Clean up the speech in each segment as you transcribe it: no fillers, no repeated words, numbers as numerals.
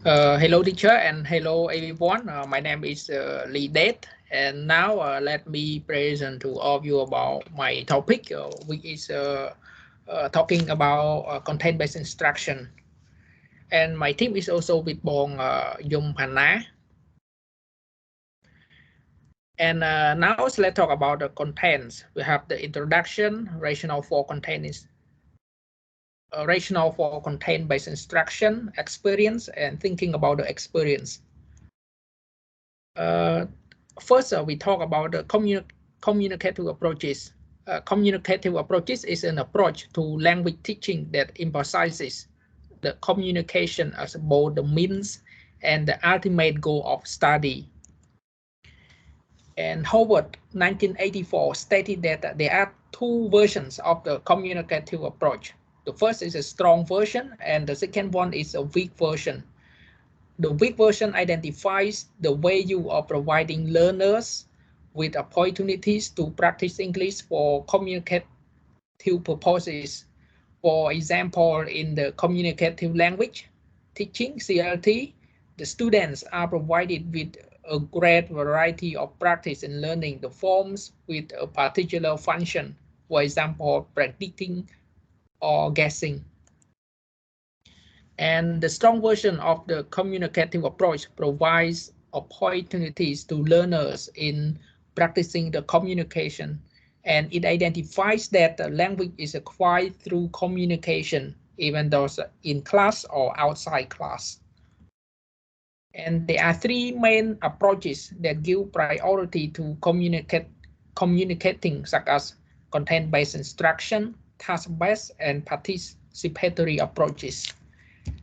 Hello teacher and hello everyone. My name is Lideth, and now let me present to all of you about my topic, which is talking about content-based instruction. And my team is also with Bong Phanna. And now let's talk about the contents. We have the introduction, rationale for content-based instruction, experience, and thinking about the experience. First, we talk about the communicative approaches. Communicative approaches is an approach to language teaching that emphasizes the communication as both the means and the ultimate goal of study. And Howard, 1984, stated that there are two versions of the communicative approach. The first is a strong version, and the second one is a weak version. The weak version identifies the way you are providing learners with opportunities to practice English for communicative purposes. For example, in the communicative language teaching (CLT), the students are provided with a great variety of practice in learning the forms with a particular function, for example, predicting or guessing. And the strong version of the communicative approach provides opportunities to learners in practicing the communication, and it identifies that the language is acquired through communication, even though in class or outside class. And there are three main approaches that give priority to communicating, such as content-based instruction, task-based, and participatory approaches.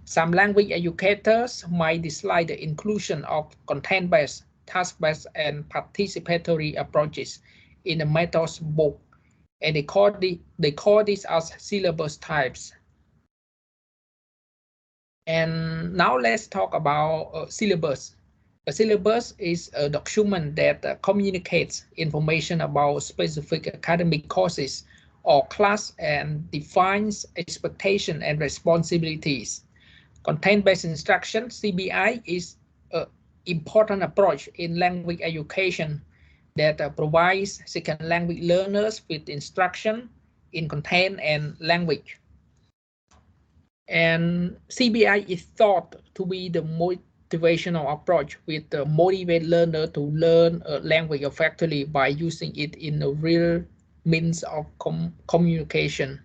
Some language educators might dislike the inclusion of content-based, task-based, and participatory approaches in the methods book, and they call this as syllabus types. And now let's talk about syllabus. A syllabus is a document that communicates information about specific academic courses or class and defines expectations and responsibilities. Content-based instruction, CBI, is an important approach in language education that provides second language learners with instruction in content and language. And CBI is thought to be the motivational approach with the motivate learner to learn a language effectively by using it in a real means of communication.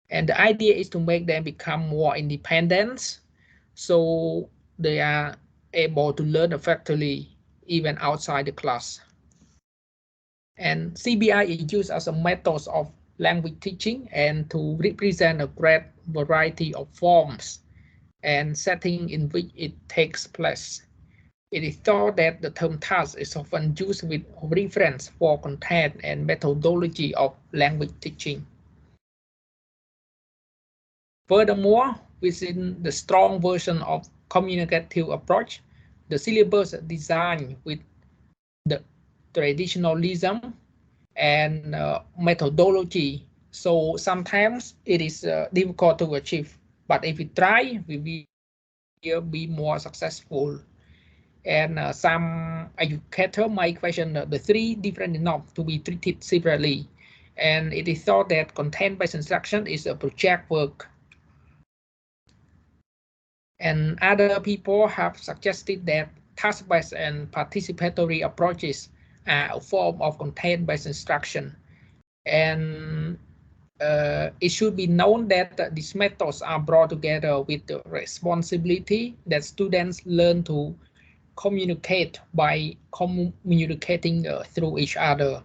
And the idea is to make them become more independent, so they are able to learn effectively even outside the class. And CBI is used as a method of language teaching and to represent a great variety of forms and settings in which it takes place. It is thought that the term task is often used with reference for content and methodology of language teaching. Furthermore, within the strong version of communicative approach, the syllabus designed with the traditionalism and methodology. So sometimes it is difficult to achieve, but if we try, we will be more successful. And some educator might question the three different enough to be treated separately. And it is thought that content-based instruction is a project work. And other people have suggested that task-based and participatory approaches are a form of content-based instruction. And it should be known that these methods are brought together with the responsibility that students learn to communicate by communicating through each other.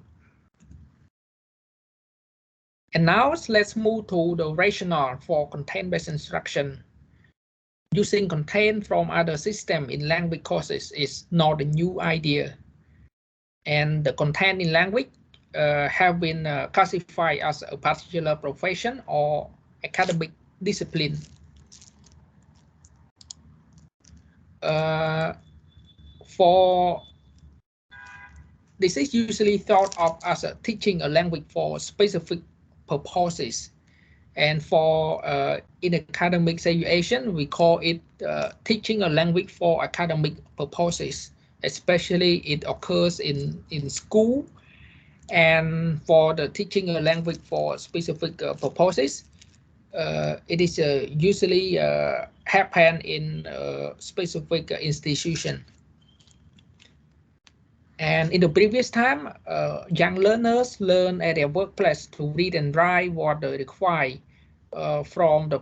And now let's move to the rationale for content-based instruction. Using content from other systems in language courses is not a new idea. And the content in language have been classified as a particular profession or academic discipline. For this is usually thought of as teaching a language for specific purposes. And for in academic situation, we call it teaching a language for academic purposes, especially it occurs in school. And for the teaching a language for specific purposes, it is usually happen in a specific institution. And in the previous time, young learners learn at their workplace to read and write what they require from the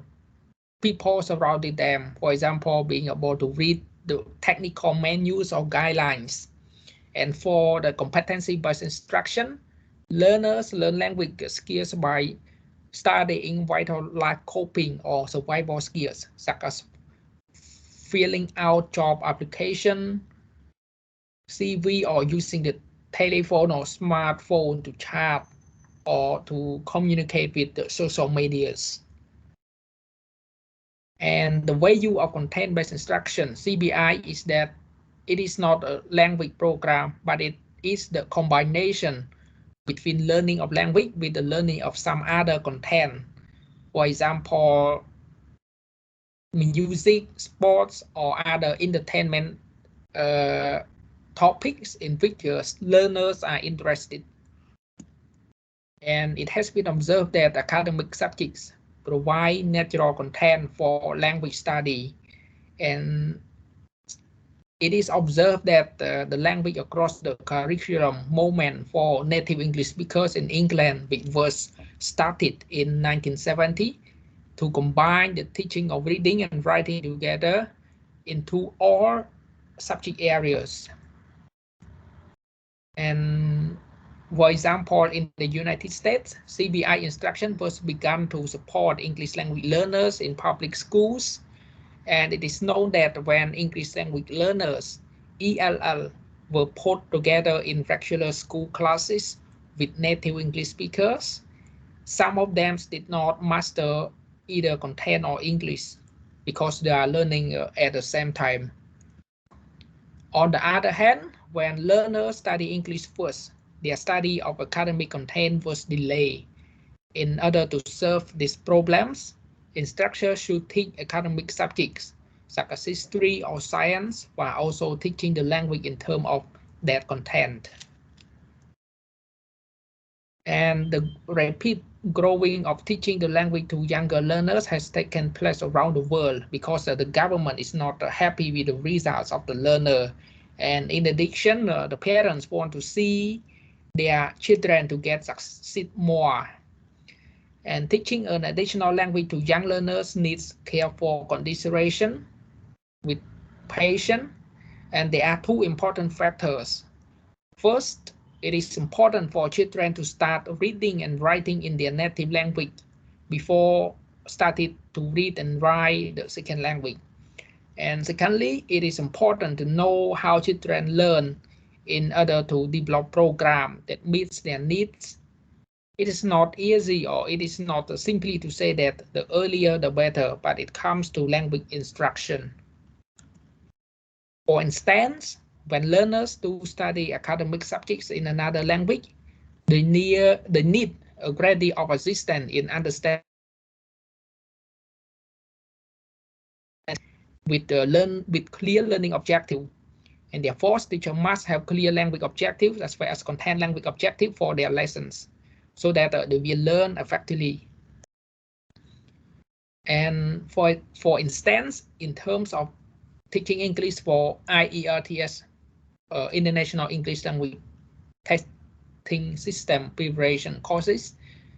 people surrounding them. For example, being able to read the technical menus or guidelines. And for the competency-based instruction, learners learn language skills by studying vital life coping or survival skills, such as filling out job application, CV, or using the telephone or smartphone to chat or to communicate with the social medias. And the value of content-based instruction, CBI, is that it is not a language program, but it is the combination between learning of language with the learning of some other content. For example, music, sports, or other entertainment topics in which learners are interested. And it has been observed that academic subjects provide natural content for language study. And it is observed that the language across the curriculum movement for native English speakers in England, which was started in 1970, to combine the teaching of reading and writing together into all subject areas. And for example, in the United States, CBI instruction was begun to support English language learners in public schools. And it is known that when English language learners, ELL, were put together in regular school classes with native English speakers, some of them did not master either content or English because they are learning at the same time. On the other hand, when learners study English first, their study of academic content was delayed. In order to solve these problems, instructors should teach academic subjects such as history or science while also teaching the language in terms of their content. And the rapid growing of teaching the language to younger learners has taken place around the world because the government is not happy with the results of the learner. And in addition, the parents want to see their children to get succeed more. And teaching an additional language to young learners needs careful consideration with patience. And there are two important factors. First, it is important for children to start reading and writing in their native language before starting to read and write the second language. And secondly, it is important to know how children learn in order to develop programs that meets their needs. It is not easy, or it is not simply to say that the earlier the better, but it comes to language instruction. For instance, when learners do study academic subjects in another language, they need a great deal of assistance in understanding with clear learning objective. And therefore, teachers must have clear language objectives as well as content language objective for their lessons, so that they will learn effectively. And for instance, in terms of teaching English for IELTS, International English Language Testing System preparation courses,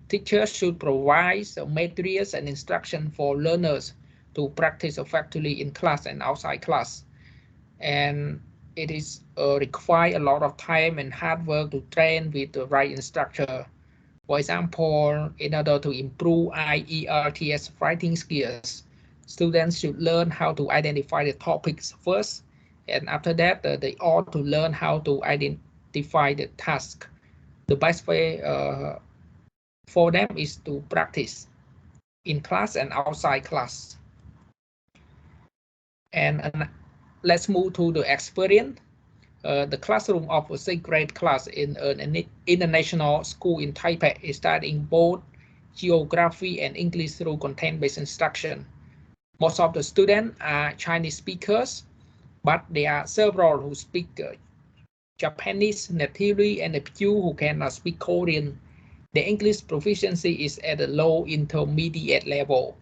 teachers should provide materials and instruction for learners to practice effectively in class and outside class. And it is require a lot of time and hard work to train with the right instructor. For example, in order to improve IELTS writing skills, students should learn how to identify the topics first, and after that, they ought to learn how to identify the task. The best way for them is to practice in class and outside class. And let's move to the experience. The classroom of a 6th grade class in an international school in Taipei is studying both geography, and English through content-based instruction. Most of the students are Chinese speakers, but there are several who speak Japanese natively and a few who cannot speak Korean. The English proficiency is at a low intermediate level,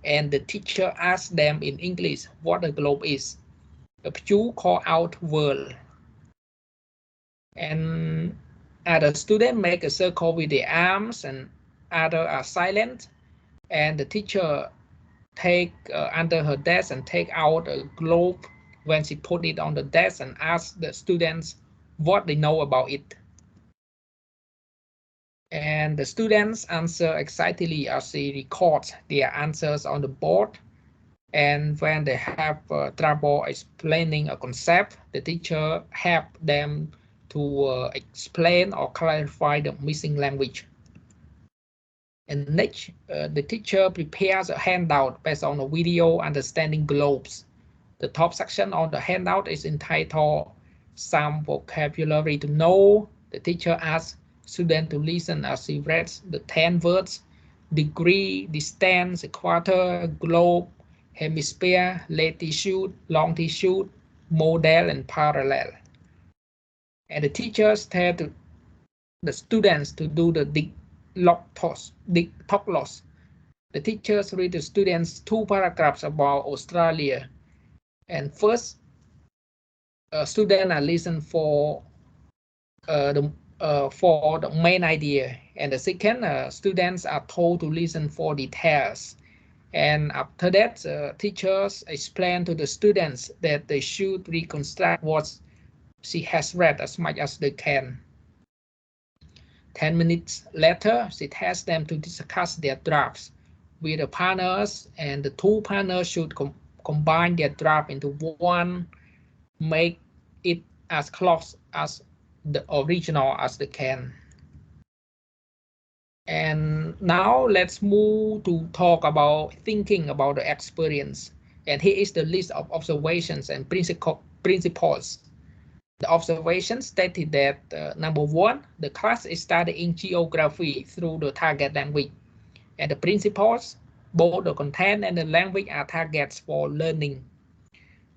and the teacher asks them in English what a globe is. A few call out world, and other students make a circle with their arms, and others are silent, and the teacher take under her desk and take out a globe when she put it on the desk and ask the students what they know about it. And the students answer excitedly as they record their answers on the board. And when they have trouble explaining a concept, the teacher help them to explain or clarify the missing language. And next, the teacher prepares a handout based on a video understanding globes. The top section on the handout is entitled Some Vocabulary to Know. The teacher asks students to listen as he reads the 10 words: degree, distance, equator, globe, hemisphere, latitude, longitude, model, and parallel. And the teachers tell the students to do the diglottos. The teachers read the students 2 paragraphs about Australia. And first, students are listen for the main idea, and the second, students are told to listen for details. And after that, teachers explain to the students that they should reconstruct what she has read as much as they can. 10 minutes later, she asks them to discuss their drafts with the partners, and the 2 partners should combine their draft into one, make it as close as the original as they can. And now let's move to talk about thinking about the experience. And here is the list of observations and principles. The observations stated that number 1, the class is studying geography through the target language. And the principles, both the content and the language are targets for learning.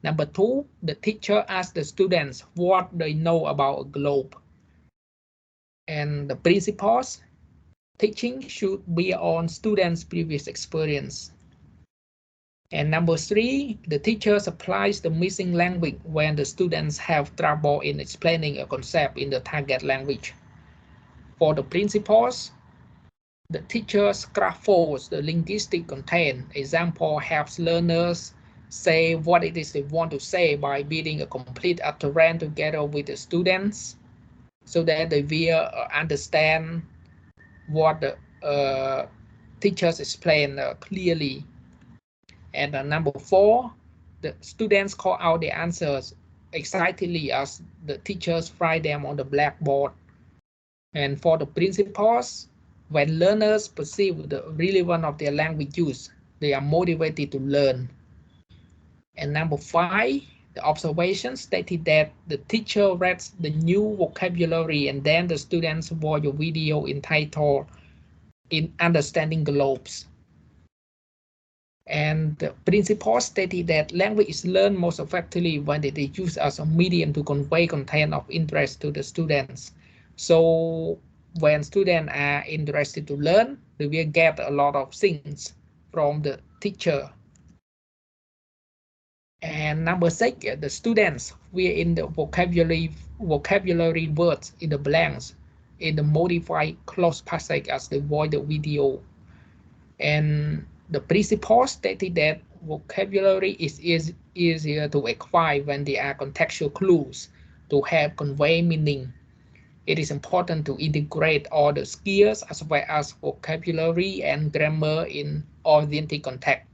Number 2, the teacher asks the students what they know about a globe. And the principles, teaching should be on students' previous experience. And number 3, the teacher supplies the missing language when the students have trouble in explaining a concept in the target language. For the principles, the teacher scaffolds the linguistic content. Example helps learners say what it is they want to say by building a complete utterance together with the students, so that they will understand what the teachers explain clearly. And number 4, the students call out the answers excitedly as the teachers write them on the blackboard. And for the principles, when learners perceive the relevance of their language use, they are motivated to learn. And number 5, the observation stated that the teacher reads the new vocabulary and then the students watch a video entitled In Understanding Globes. And the principle stated that language is learned most effectively when it is used as a medium to convey content of interest to the students. So when students are interested to learn, they will get a lot of things from the teacher. And number 6, the students will in the vocabulary words in the blanks in the modified closed passage as they watch the video. And the principle stated that vocabulary is easier to acquire when there are contextual clues to help convey meaning. It is important to integrate all the skills as well as vocabulary and grammar in authentic context.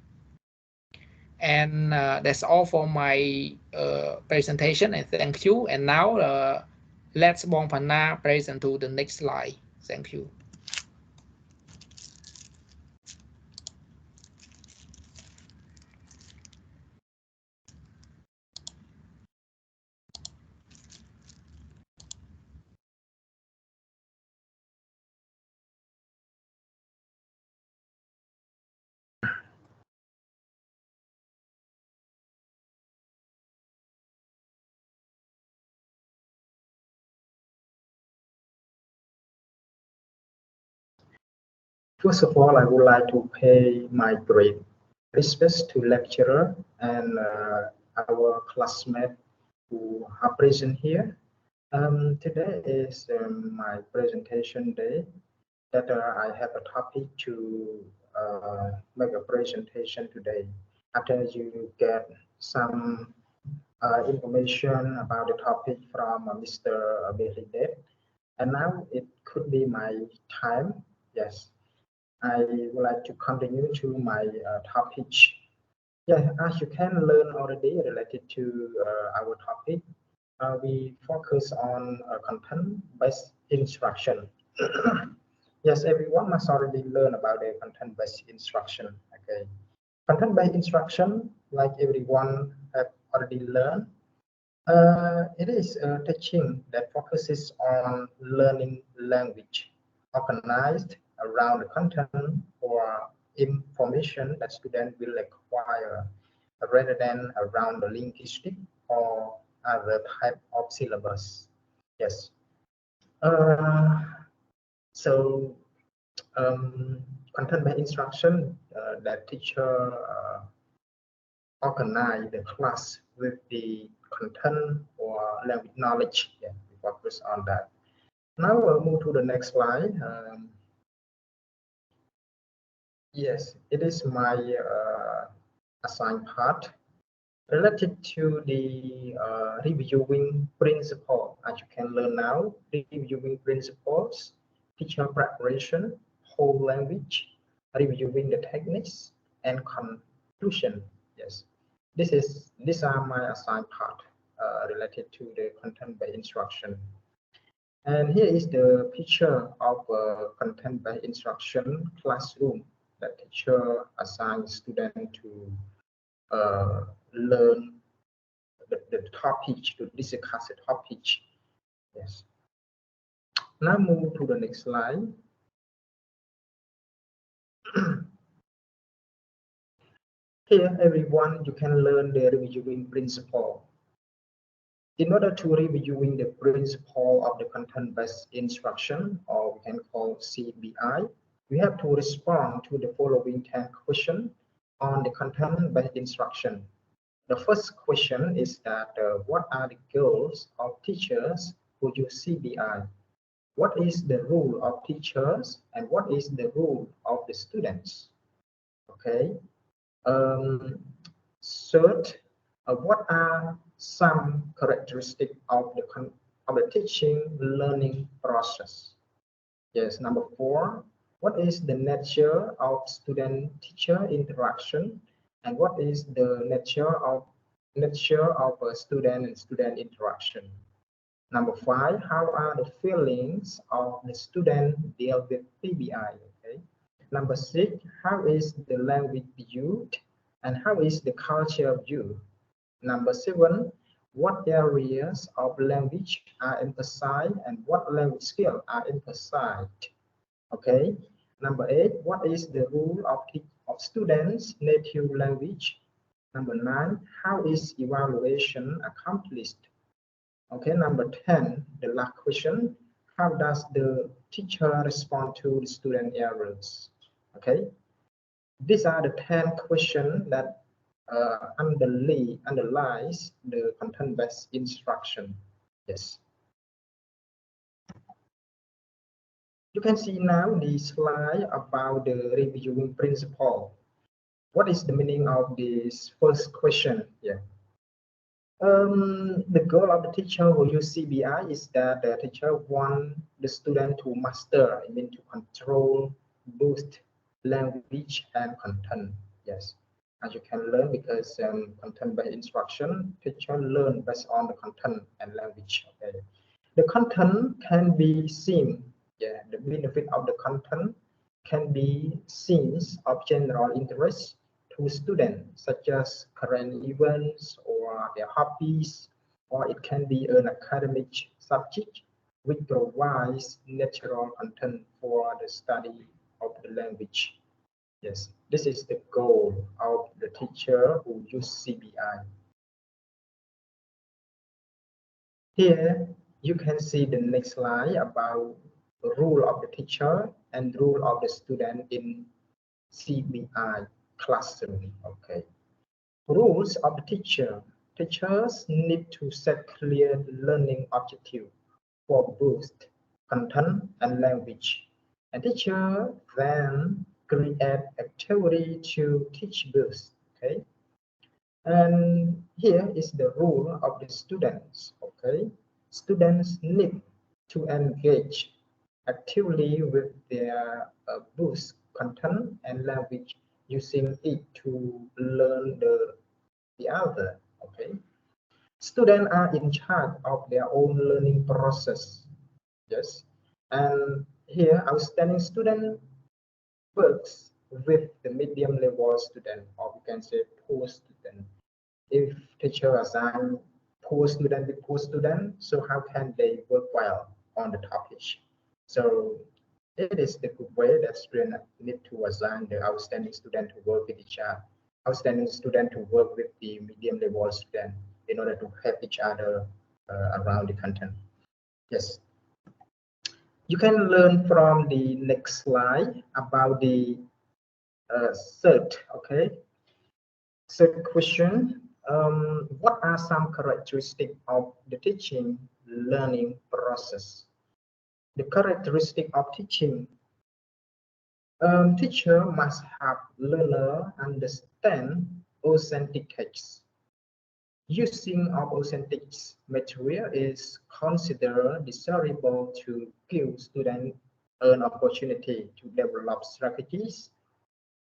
And that's all for my presentation, and thank you. And now let's Phanna present to the next slide. Thank you. First of all, I would like to pay my great respects to lecturer and our classmates who are present here. Today is my presentation day. That I have a topic to make a presentation today. After you get some information about the topic from Mr. Lideth, and now it could be my time. Yes, I would like to continue to my topic. Yeah, as you can learn already related to our topic, we focus on content-based instruction. Yes, everyone must already learn about the content-based instruction. Okay, content-based instruction, like everyone have already learned, it is a teaching that focuses on learning language, organized around the content or information that students will acquire, rather than around the linguistic or other type of syllabus. Yes. Uh, so content-based instruction that teacher organize the class with the content or language knowledge. Yeah, we focus on that. Now we'll move to the next slide. Yes, it is my assigned part related to the reviewing principle. As you can learn now, reviewing principles, teacher preparation, whole language, reviewing the techniques, and conclusion. Yes, these are my assigned part related to the content-based instruction. And here is the picture of a content-based instruction classroom that teacher assigns student to learn the topic, to discuss the topic. Yes. Now move to the next slide. Here, everyone, you can learn the reviewing principle. In order to reviewing the principle of the content-based instruction, or we can call CBI, we have to respond to the following 10 questions on the content-based instruction. The first question is that what are the goals of teachers who use CBI? What is the role of teachers and what is the role of the students? Okay. Third, what are some characteristics of the teaching learning process? Yes. Number 4, what is the nature of student-teacher interaction, and what is the nature of a student and student interaction? Number 5, how are the feelings of the student deal with PBI? Okay. Number 6, how is the language viewed and how is the culture viewed? Number 7, what areas of language are emphasized and what language skills are emphasized? Okay. Number 8, what is the role of students' native language? Number 9, how is evaluation accomplished? Okay, number 10, the last question, how does the teacher respond to the student errors? Okay, these are the 10 questions that underlies the content-based instruction. Yes. You can see now the slide about the reviewing principle. What is the meaning of this first question? Yeah. The goal of the teacher who use CBI is that the teacher want the student to master, I mean to control, boost language and content. Yes, as you can learn because content-based instruction, teacher learn based on the content and language. Okay, the content can be seen. Yeah, the benefit of the content can be scenes of general interest to students, such as current events or their hobbies, or it can be an academic subject which provides natural content for the study of the language. Yes, this is the goal of the teacher who use CBI. Here, you can see the next slide about rule of the teacher and rule of the student in CBI classroom. Okay. Rules of the teacher. Teachers need to set clear learning objective for both content and language. A teacher then create activity to teach both. Okay. And here is the rule of the students. Okay. Students need to engage actively with their books, content, and language using it to learn the other. Okay. Students are in charge of their own learning process. Yes. And here, outstanding student works with the medium level student, or we can say poor student. If teacher assign poor student with poor student, so how can they work well on the topic? So it is the good way that students need to assign the outstanding student to work with each other, outstanding student to work with the medium level student in order to help each other around the content. Yes, you can learn from the next slide about the third. Okay, third question. What are some characteristics of the teaching learning process? The characteristic of teaching. Teacher must have learner understand authentic text. Using of authentic material is considered desirable to give students an opportunity to develop strategies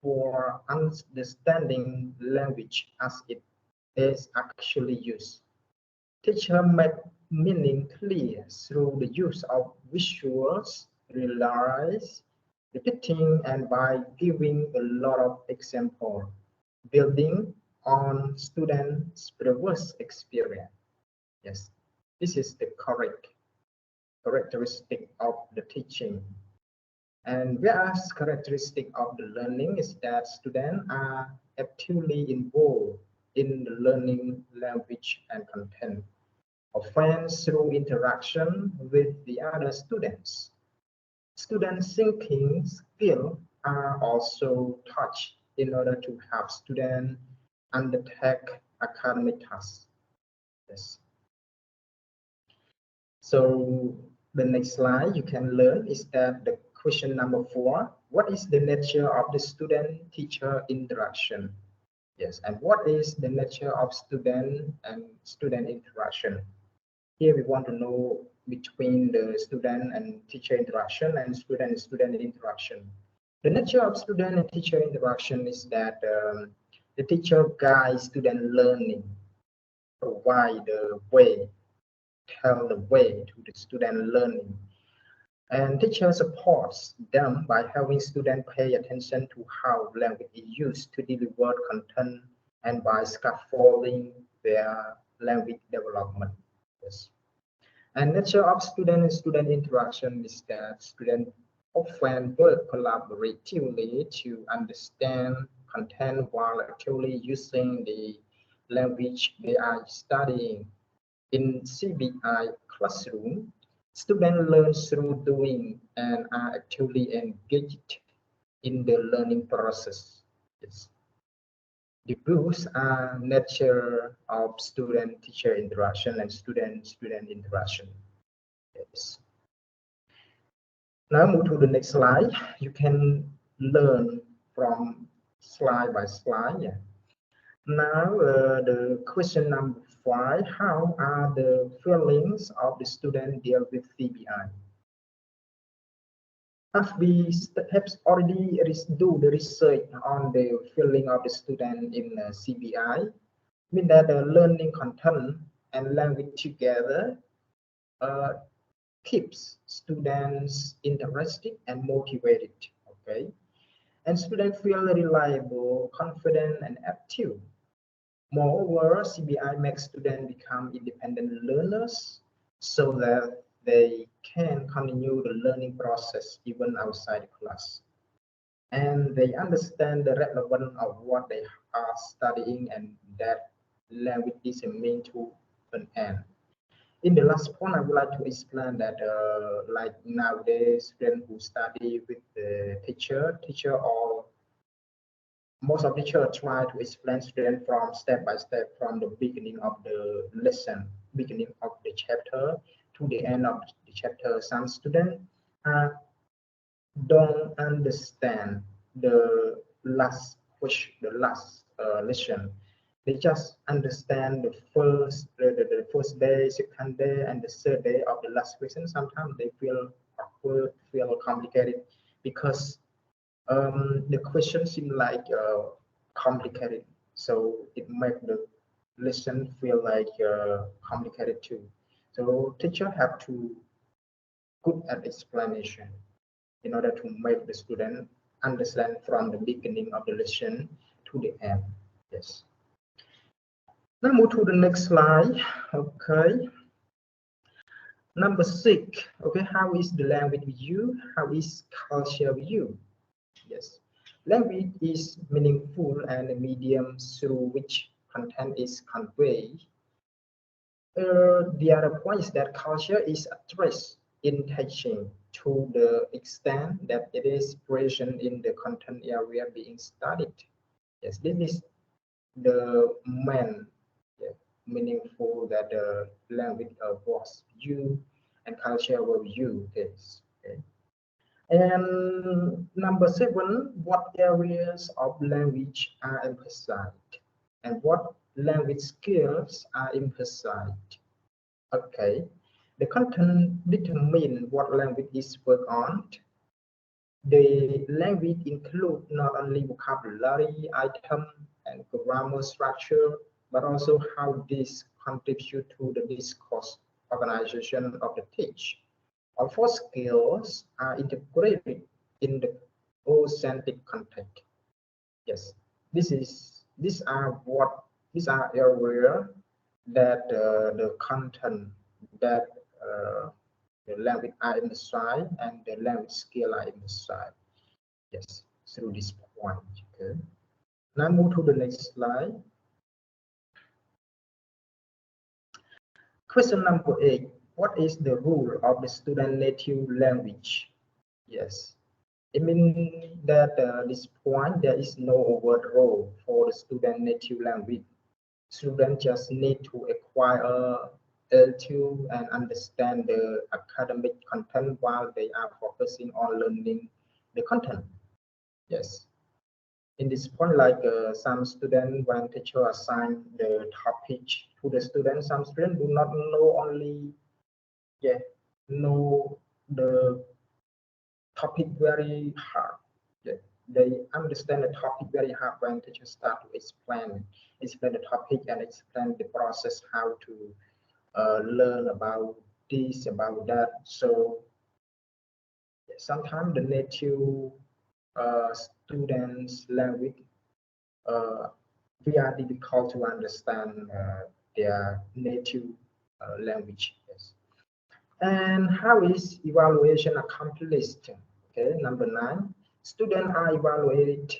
for understanding language as it is actually used. Teacher make meaning clear through the use of visuals, realize, repeating, and by giving a lot of examples, building on students' previous experience. Yes, this is the correct characteristic of the teaching. And whereas characteristic of the learning is that students are actively involved in the learning language and content, often through interaction with the other students. Student thinking skills are also taught in order to help students undertake academic tasks. Yes. So the next slide you can learn is that the question number 4, what is the nature of the student-teacher interaction? Yes, and what is the nature of student and student interaction? Here we want to know between the student and teacher interaction and student interaction. The nature of student and teacher interaction is that the teacher guides student learning, provide the way, tell the way to the student learning. And teacher supports them by helping students pay attention to how language is used to deliver content and by scaffolding their language development. Yes. And nature of student and student interaction is that students often work collaboratively to understand content while actually using the language they are studying. In CBI classroom, students learn through doing and are actively engaged in the learning process. Yes. The books are nature of student-teacher interaction and student-student interaction. Yes. Now move to the next slide. You can learn from slide by slide. Yeah. Now the question number 5, how are the feelings of the student deal with CBI? Have we have already do the research on the feeling of the student in CBI? Mean that the learning content and language together uh, keeps students interested and motivated. Okay, and students feel reliable, confident, and active. Moreover, CBI makes students become independent learners so that they can continue the learning process even outside class. And they understand the relevance of what they are studying and that language is a mean to an end. In the last point, I would like to explain that like nowadays, students who study with the teacher or most of the teacher try to explain student from step by step from the beginning of the lesson, beginning of the chapter to the end of the chapter. Some students uh, don't understand the last question, the last lesson. They just understand the first day, second day, and the third day of the last question. Sometimes they feel awkward, feel complicated because the question seems like complicated, so it makes the lesson feel like complicated too. So teacher have to good at explanation in order to make the student understand from the beginning of the lesson to the end. Yes. Now move to the next slide. Okay. Number 6. Okay, how is the language with you? How is culture with you? Yes. Language is meaningful and a medium through which content is conveyed. The other point is that culture is addressed in teaching to the extent that it is present in the content area being studied. Yes, this is the main, yeah, meaningful that the language was you and culture will you is. Okay. And number 7, what areas of language are emphasized and what language skills are emphasized? Okay, the content determine what language is worked on. The language include not only vocabulary, item, and grammar structure, but also how this contribute to the discourse organization of the text. All four skills are integrated in the authentic context. Yes, these are area that the content that uh, the language are inside and the language skill are inside. Yes, through this point. Okay. Now move to the next slide. Question number 8. What is the rule of the student native language? Yes. It means that this point there is no overt role for the student native language. Students just need to acquire L2 and understand the academic content while they are focusing on learning the content. Yes. In this point, like some students, when teacher assign the topic to the students, some students do not know only, yeah, know the topic very hard. Yeah. They understand the topic very hard when teachers start to explain the topic and explain the process how to learn about this, about that. So sometimes the native students' language uh, we are difficult to understand their native language. Yes. And how is evaluation accomplished? Okay, number 9. Students are evaluated,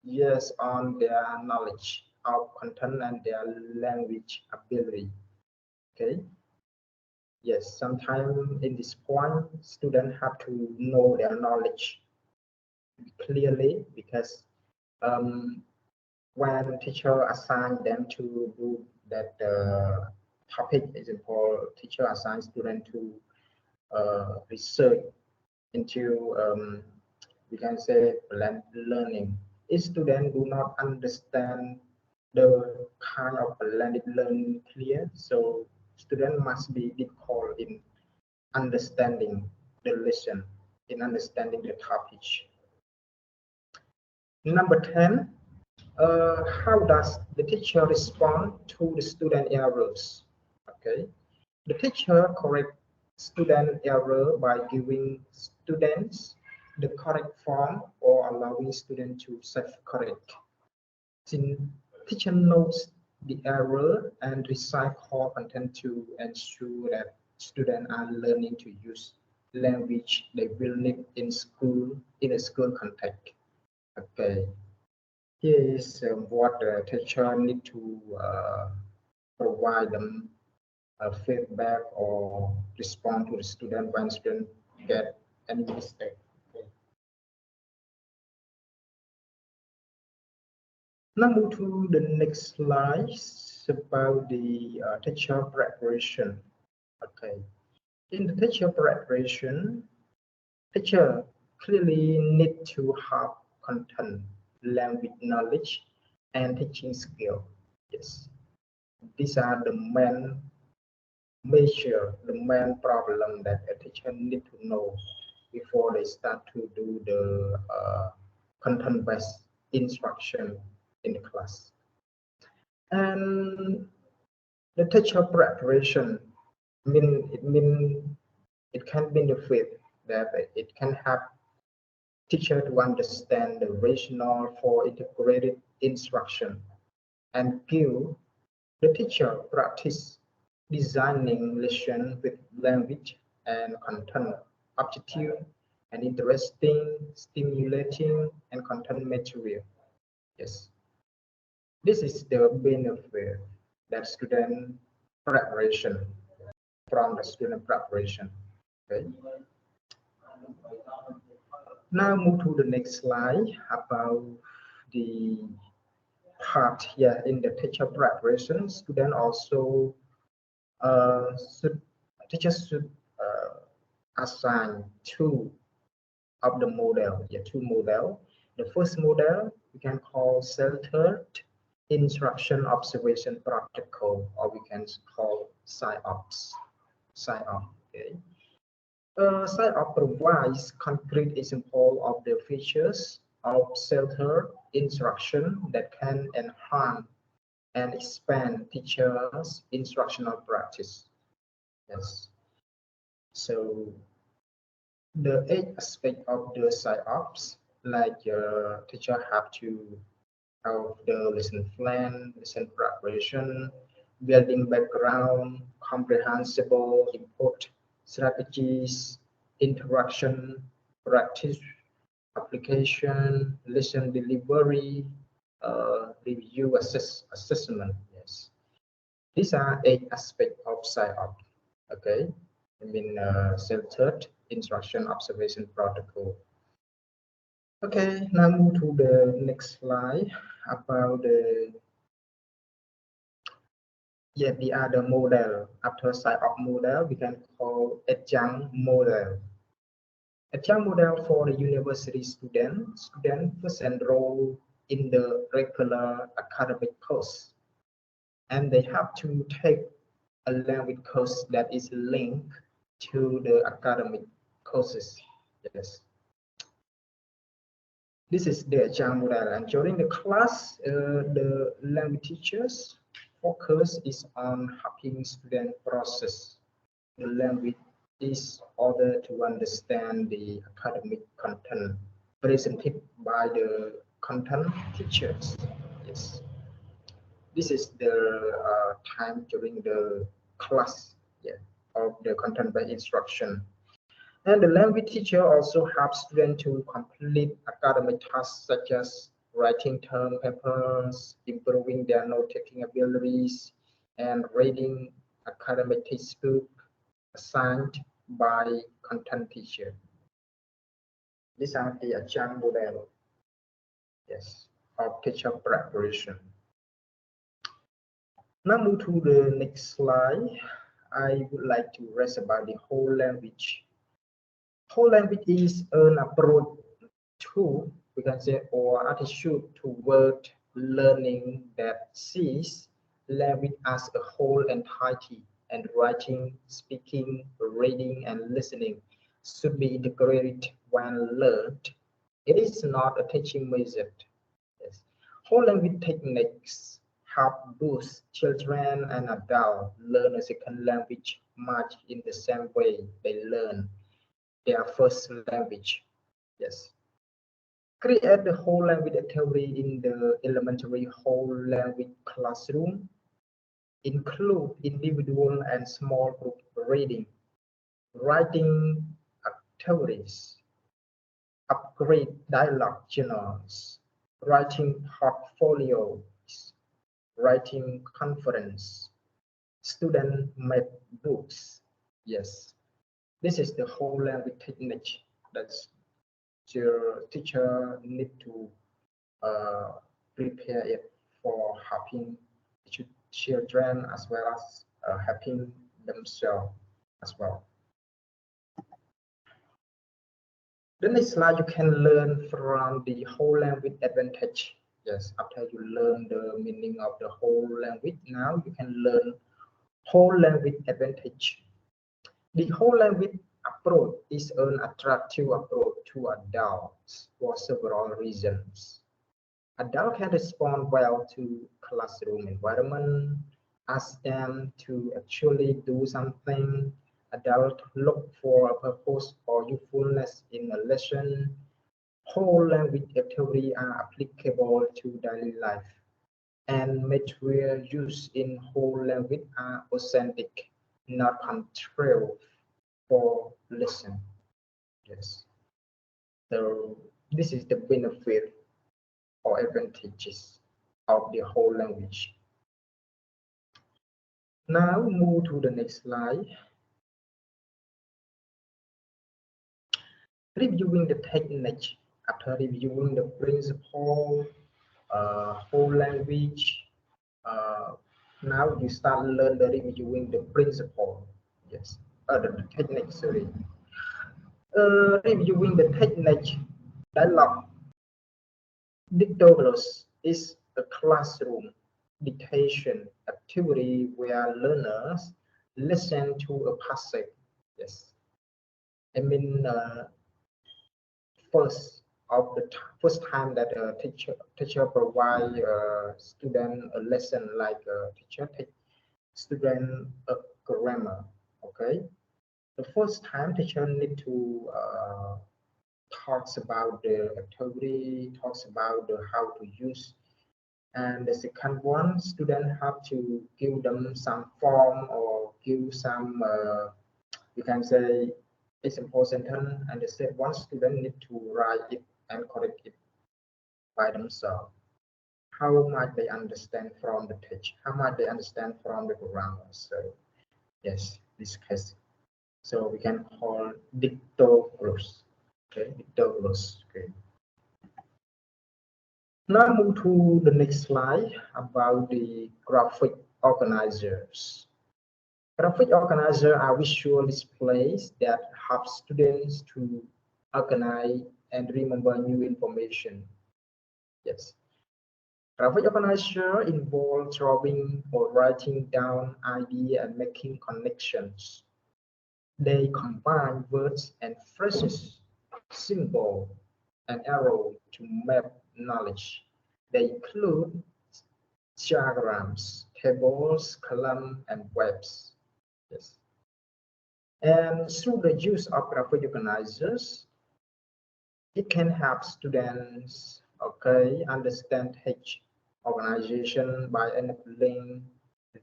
yes, on their knowledge of content and their language ability. Okay. Yes, sometimes in this point, students have to know their knowledge clearly because um, when teacher assign them to do that topic, example, teacher assigns student to research into we can say blended learning. If students do not understand the kind of blended learning clear, so student must be difficult in understanding the lesson, in understanding the topic. Number 10, how does the teacher respond to the student errors? Okay, the teacher correct student error by giving students the correct form or allowing students to self-correct. Since teacher knows the error and recycle content to ensure that students are learning to use language they will need in school in a school context. Okay. Here is what the teacher need to provide them feedback or respond to the student when student get any mistake. Okay. Now move to the next slide about the teacher preparation. Okay. In the teacher preparation, teacher clearly need to have content, language knowledge, and teaching skill. Yes, these are the main problem that a teacher need to know before they start to do the content-based instruction in the class. And the teacher preparation it can benefit that it can help teacher to understand the rationale for integrated instruction and give the teacher practice designing lesson with language and content objective and interesting, stimulating, and content material. Yes, this is the benefit that student preparation from the student preparation. Okay. Now move to the next slide about the part here in the teacher preparation. Student also should teachers should assign two of the model. Yeah, two model. The first model we can call centered instruction observation protocol, or we can call SIOPS. SIOP. Okay. SIOP provides concrete example of the features of centered instruction that can enhance and expand teachers' instructional practice. Yes. So the eight aspect of the PsyOps, like teacher have to have the lesson plan, lesson preparation, building background, comprehensible input strategies, interaction, practice, application, lesson delivery, review, assessment. Yes, these are eight aspects of PsyOps. Okay, centered instruction observation protocol. Okay, now move to the next slide about the other model. After PsyOps model, we can call adjunct model. Adjunct model for the university student. Student first enroll in the regular academic course, and they have to take a language course that is linked to the academic courses. Yes. This is the adjunct model, and during the class, the language teachers focus is on helping student process the language is order to understand the academic content presented by the content teachers. Yes, this is the time during the class, yeah, of the content by instruction. And the language teacher also helps students to complete academic tasks such as writing term papers, improving their note-taking abilities, and reading academic textbook assigned by content teacher. These are the adjunct model, yes, of teacher preparation. Now move to the next slide. I would like to raise about the whole language. Whole language is an approach to, we can say, or attitude toward learning that sees language as a whole entity, and writing, speaking, reading, and listening should be integrated when learned. It is not a teaching method. Yes. Whole language techniques help boost children and adults learn a second language much in the same way they learn their first language. Yes. Create the whole language activity in the elementary whole language classroom. Include individual and small group reading, writing activities, upgrade dialogue journals, writing portfolios, writing conference, student made books. Yes, this is the whole language technique that your teacher need to uh, prepare it for helping children as well as helping themselves as well. The next slide, you can learn from the whole language advantage. Yes, after you learn the meaning of the whole language, now you can learn whole language advantage. The whole language approach is an attractive approach to adults for several reasons. Adults can respond well to classroom environment, ask them to actually do something. Adults look for a purpose or usefulness in a lesson. Whole language activities are applicable to daily life, and material used in whole language are authentic, not controlled for lesson. Yes. So this is the benefit or advantages of the whole language. Now move to the next slide. Reviewing the technique. After reviewing the principle, whole language, uh, now you start learn the reviewing the principle. Yes, the technique. Sorry. Reviewing the technique. Dialogue. Dictogloss is a classroom dictation activity where learners listen to a passage. Yes, I mean first time that a teacher provide a student a lesson like a teacher take student a grammar. Okay, the first time teacher need to talks about the activity, talks about the how to use. And the second one, student have to give them some form or give some, you can say, a simple sentence. And the third one, student need to write it and correct it by themselves. How might they understand from the text? How might they understand from the grammar? So yes, this case. So we can call dictogloss. Okay, dictogloss. Okay. Now move to the next slide about the graphic organizers. Graphic organizers are visual displays that help students to organize and remember new information. Yes. Graphic organizer involve drawing or writing down ideas and making connections. They combine words and phrases, symbol, and arrow to map knowledge. They include diagrams, tables, columns, and webs. Yes. And through the use of graphic organizers, it can help students, okay, understand H organization by enabling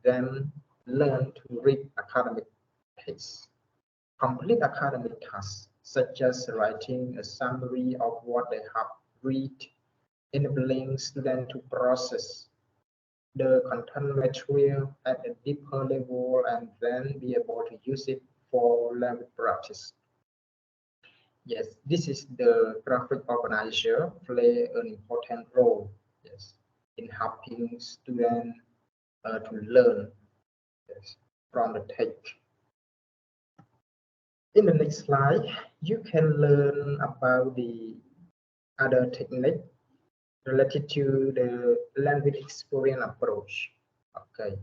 them learn to read academic texts, complete academic tasks, such as writing a summary of what they have read, enabling students to process the content material at a deeper level and then be able to use it for language practice. Yes, this is the graphic organizer play an important role, yes, in helping students to learn, yes, from the text. In the next slide, you can learn about the other technique related to the language experience approach. Okay.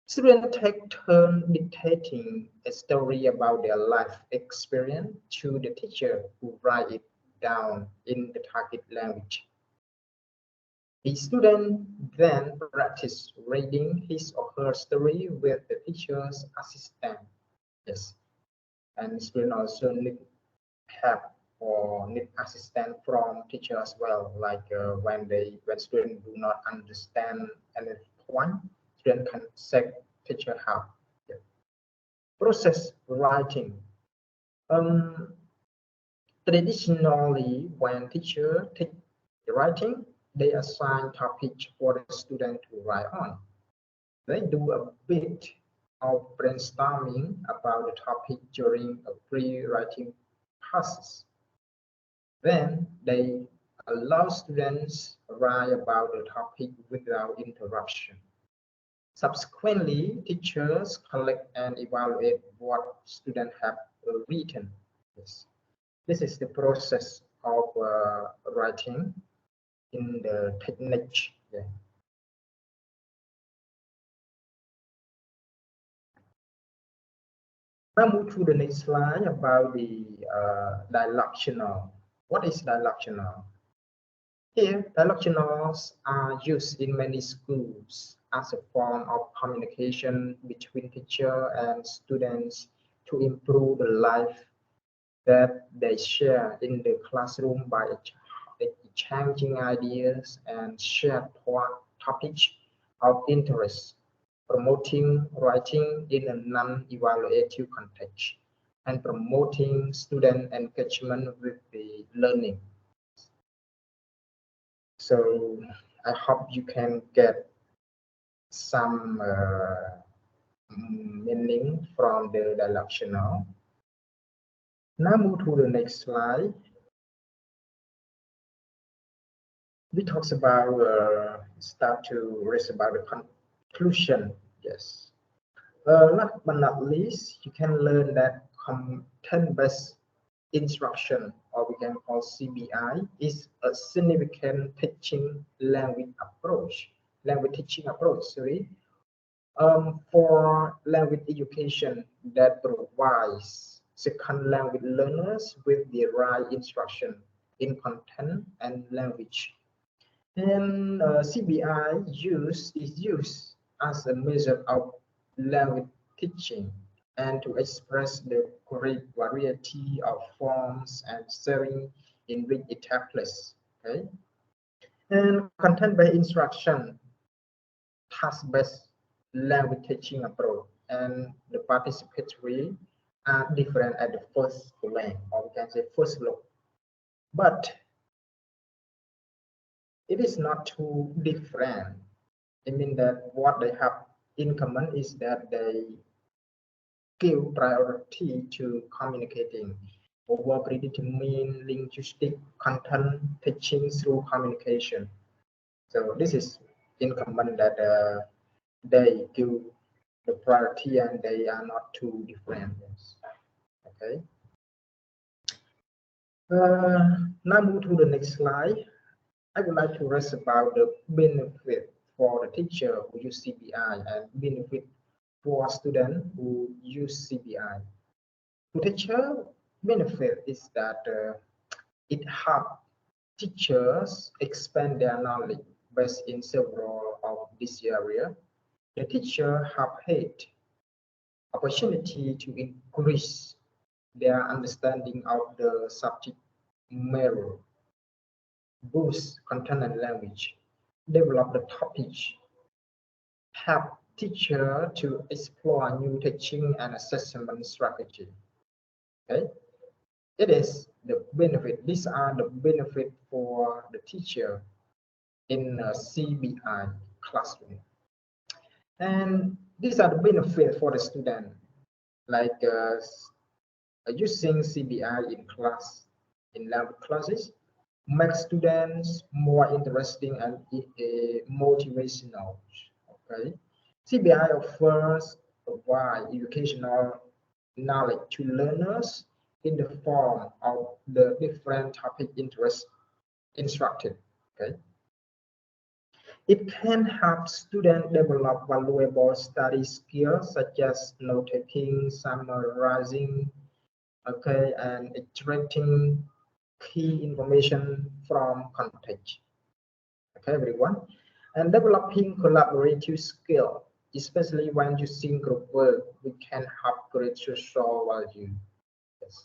Students take turn dictating a story about their life experience to the teacher who write it down in the target language. The student then practice reading his or her story with the teacher's assistant. Yes, and student also need help or need assistance from teacher as well. Like when students do not understand any point, student can seek teacher help. Yeah. Process writing. Um, Traditionally, when teacher teach writing, they assign topics for the student to write on. They do a bit of brainstorming about the topic during a pre-writing process. Then they allow students write about the topic without interruption. Subsequently, teachers collect and evaluate what students have written. Yes. This is the process of writing in the technique. Yeah. Now move to the next slide about the dialogue channel. What is dialogue channel? Here, dialogue channels are used in many schools as a form of communication between teacher and students to improve the life that they share in the classroom by exchanging ideas and share topics of interest, promoting writing in a non-evaluative context, and promoting student engagement with the learning. So I hope you can get some meaning from the dialogue channel. Now move to the next slide. We talked about start to raise about the conclusion. Yes. Last but not least, you can learn that content-based instruction, or we can call CBI, is a significant language teaching approach, sorry, for language education that provides second language learners with the right instruction in content and language. And CBI is used as a measure of language teaching and to express the great variety of forms and setting in which it takes place. Okay? And content-based instruction, task-based language teaching approach, and the participatory are different at the first glance, or we can say first look. But it is not too different. I mean that what they have in common is that they give priority to communicating over predetermined linguistic content teaching through communication. So this is in common that they give the priority and they are not too different. Yes. Okay. Now move to the next slide. I would like to rest about the benefit for the teacher who use CBI and benefit for students who use CBI. The teacher benefit is that it helps teachers expand their knowledge based in several of this area. The teacher have had opportunity to increase their understanding of the subject matter, boost content and language, develop the topic, help teacher to explore new teaching and assessment strategy. Okay, it is the benefit. These are the benefit for the teacher in a CBI classroom, and these are the benefit for the student, like using CBI in class, in language classes, make students more interesting and motivational. Okay, CBI offers a wide educational knowledge to learners in the form of the different topic interests instructed. Okay, it can help students develop valuable study skills such as note taking, summarizing, okay, and extracting key information from context. Okay, everyone, and developing collaborative skill, especially when using group work, we can have great social value. Yes.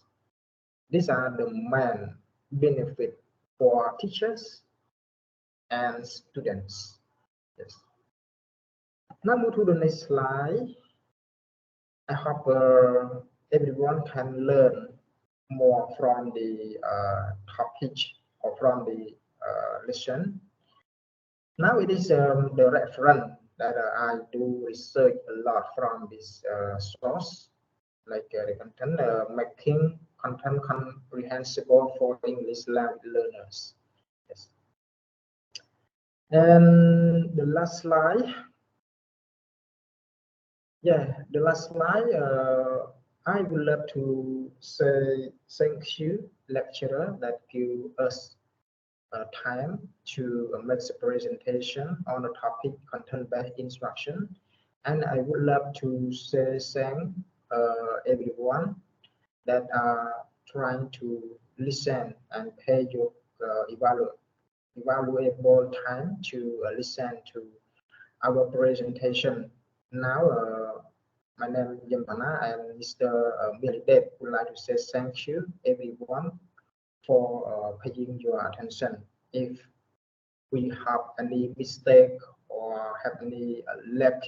These are the main benefit for teachers and students. Yes. Now move to the next slide. I hope everyone can learn more from the topic or from the lesson. Now it is the reference that I do research a lot from this source, like the content making content comprehensible for English language learners. Yes. And the last slide. Yeah, the last slide. I would love to say thank you, lecturer, that give us time to make a presentation on the topic content-based instruction. And I would love to say thank everyone that are trying to listen and pay your evaluable time to listen to our presentation. Now, my name is Phanna and Mr. Lideth would like to say thank you everyone for paying your attention. If we have any mistake or have any lack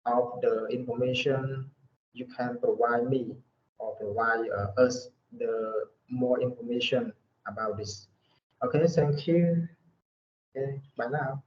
of the information, you can provide me or provide us the more information about this. Okay, thank you. Okay, bye now.